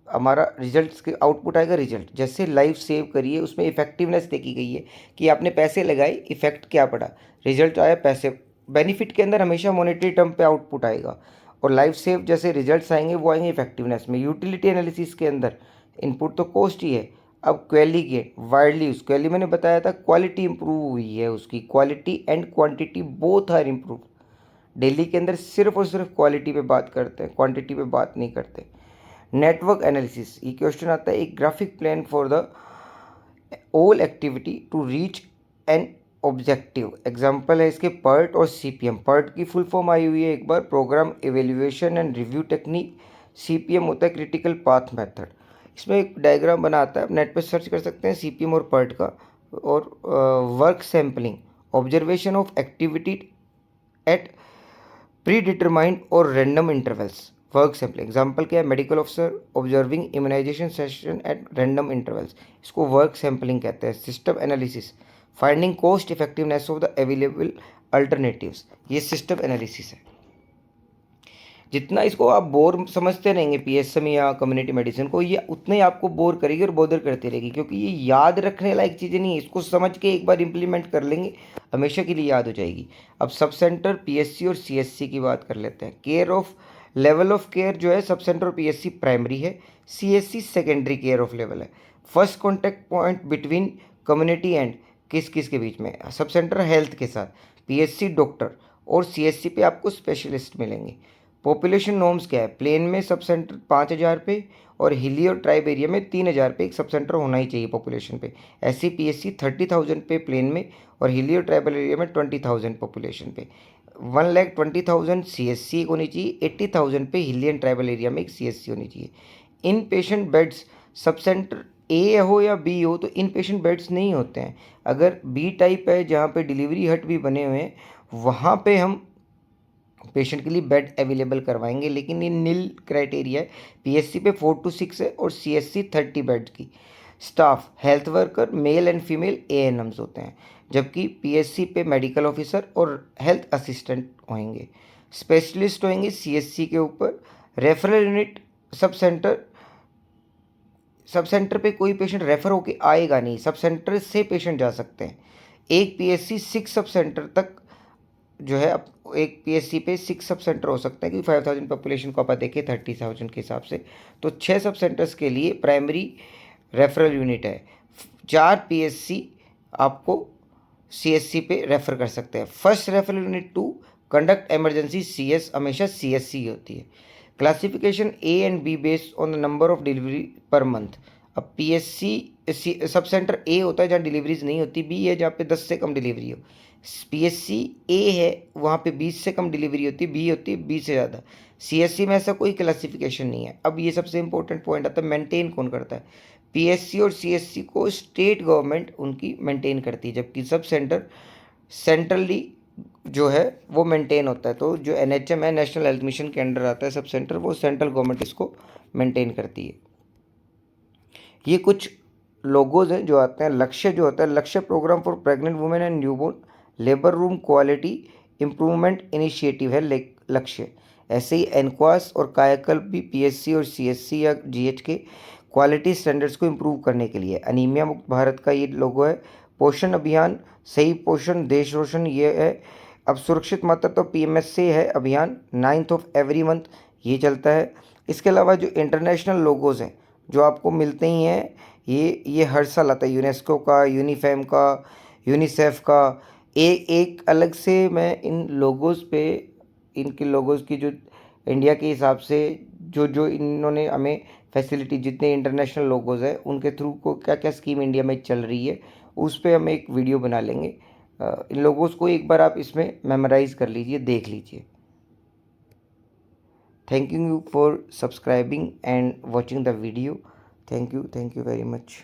हमारा, रिजल्ट के आउटपुट आएगा रिजल्ट। जैसे लाइफ सेव करिए उसमें इफेक्टिवनेस देखी गई है कि आपने पैसे लगाए, इफेक्ट क्या पड़ा, रिजल्ट आया पैसे। बेनिफिट के अंदर हमेशा मॉनेटरी टर्म पे आउटपुट आएगा, और लाइफ सेव जैसे रिजल्ट्स आएंगे वो आएंगे इफेक्टिवनेस में। यूटिलिटी एनालिसिस के अंदर इनपुट तो कॉस्ट ही है। अब क्वेली के वाइडली यूज, क्वेली मैंने बताया था क्वालिटी इंप्रूव हुई है उसकी, quality and quantity both are improve. Delhi के अंदर सिर्फ और सिर्फ क्वालिटी पे बात करते हैं, क्वांटिटी पे बात नहीं करते। नेटवर्क एनालिसिस, ये क्वेश्चन आता है, एक graphic plan for the all activity to reach an objective. Example है इसके पर्ट और CPM। पर्ट की फुल फॉर्म आई हुई है एक बार, programme evaluation and review technique. CPM होता है क्रिटिकल पाथ मेथड। इसमें एक डायग्राम बना आता है, आप नेट पे सर्च कर सकते हैं CPM और पर्ट का। और work sampling, observation of activity at predetermined और random intervals. Work sampling example क्या है, medical officer observing immunization session at random intervals, इसको वर्क सैम्पलिंग कहते हैं। System analysis, finding cost effectiveness of the available alternatives, ये सिस्टम एनालिसिस है। जितना इसको आप बोर समझते रहेंगे PSM या कम्युनिटी मेडिसिन को, ये उतना ही आपको बोर करेगी और बोदर करती रहेगी, क्योंकि ये याद रखने लायक चीज़ें नहीं है। इसको समझ के एक बार इंप्लीमेंट कर लेंगे हमेशा के लिए याद हो जाएगी। अब सब सेंटर PSC और CSC की बात कर लेते हैं। Care of level of care जो है सब सेंटर और PSC प्राइमरी है, CSC secondary care of level है। First contact point between community and किस किस के बीच में, सब सेंटर हेल्थ के साथ, PSC डॉक्टर और CSC पे आपको स्पेशलिस्ट मिलेंगे। पॉपुलेशन नॉर्म्स क्या है, प्लेन में सब सेंटर 5,000 पे और हिली और ट्राइब एरिया में 3,000 पे एक सब सेंटर होना ही चाहिए पॉपुलेशन पे। ऐसी पीएससी 30,000 पे प्लेन में और हिली और ट्राइबल एरिया में 20,000 पॉपुलेशन पे। 1,20,000 सीएससी होनी चाहिए, 80,000 पे हिली एंड ट्राइबल एरिया में एक सीएससी होनी चाहिए। इन पेशेंट बेड्स सब सेंटर ए हो या बी हो तो इन पेशेंट बेड्स नहीं होते हैं। अगर बी टाइप है जहाँ पे डिलीवरी हट भी बने हुए हैं वहाँ पे हम पेशेंट के लिए बेड अवेलेबल करवाएंगे, लेकिन ये नील क्राइटेरिया है। पीएससी पे 4 to 6 है और सीएससी 30 बेड की। Staff health worker male and female एएनएम्स होते हैं, जबकि पीएससी पे मेडिकल ऑफिसर और हेल्थ असिस्टेंट होंगे। स्पेशलिस्ट होंगे सीएससी के ऊपर। रेफरल यूनिट सब सेंटर पे कोई पेशेंट रेफर होके आएगा नहीं, सब सेंटर से पेशेंट जा सकते हैं। एक पीएससी 6 सब सेंटर तक जो है, अब एक पीएससी पे 6 सब सेंटर हो सकता है, क्योंकि 5,000 पॉपुलेशन को आप देखें 30,000 के हिसाब से, तो 6 सब सेंटर्स के लिए प्राइमरी रेफरल यूनिट है। 4 पीएससी आपको सीएससी पे रेफर कर सकते हैं। First referral unit to conduct emergency CS हमेशा सीएससी होती है। Classification A and B based on the number of delivery per month. अब पीएससी सब सेंटर ए होता है जहाँ डिलीवरीज नहीं होती, बी है जहाँ पे 10 से कम डिलीवरी हो। पीएससी ए है वहाँ पे 20 से कम डिलीवरी होती है, बी होती है 20 से ज़्यादा। सीएससी में ऐसा कोई क्लासिफिकेशन नहीं है। अब ये सबसे इंपॉर्टेंट पॉइंट आता है, मेंटेन कौन करता है। पीएससी और सीएससी को स्टेट गवर्नमेंट उनकी मेंटेन करती है, जबकि सब सेंटर सेंट्रली जो है वो मेंटेन होता है। तो जो एनएचएम है, नेशनल हेल्थ मिशन के अंडर आता है सब सेंटर, वो सेंट्रल गवर्नमेंट इसको मेंटेन करती है। ये कुछ लोगोज हैं जो आते हैं। लक्ष्य जो होता है, Lakshya programme for pregnant women and newborn labour room quality improvement initiative है लक्ष्य। ऐसे ही एनक्वास और कायाकल्प भी पीएससी और सीएससी या जीएच के क्वालिटी स्टैंडर्ड्स को इम्प्रूव करने के लिए। अनीमिया मुक्त भारत का ये लोगो है। पोषण अभियान, सही पोषण देश रोशन, ये है। अब सुरक्षित मातृत्व पीएमएस से है अभियान, 9th ऑफ एवरी मंथ ये चलता है। इसके अलावा जो इंटरनेशनल लोगोज़ हैं जो आपको मिलते ही हैं, ये हर साल आता है, यूनेस्को का, यूनिफेम का, यूनिसेफ का। एक अलग से मैं इन लोगोज़ पे, इनके लोगोज़ की जो इंडिया के हिसाब से जो जो इन्होंने हमें फैसिलिटी, जितने इंटरनेशनल लोगोज़ हैं उनके थ्रू को क्या क्या स्कीम इंडिया में चल रही है, उस पर हम एक वीडियो बना लेंगे। इन लोगोज़ को एक बार आप इसमें मेमोराइज़ कर लीजिए, देख लीजिए। Thank you for subscribing and watching the video. Thank you very much.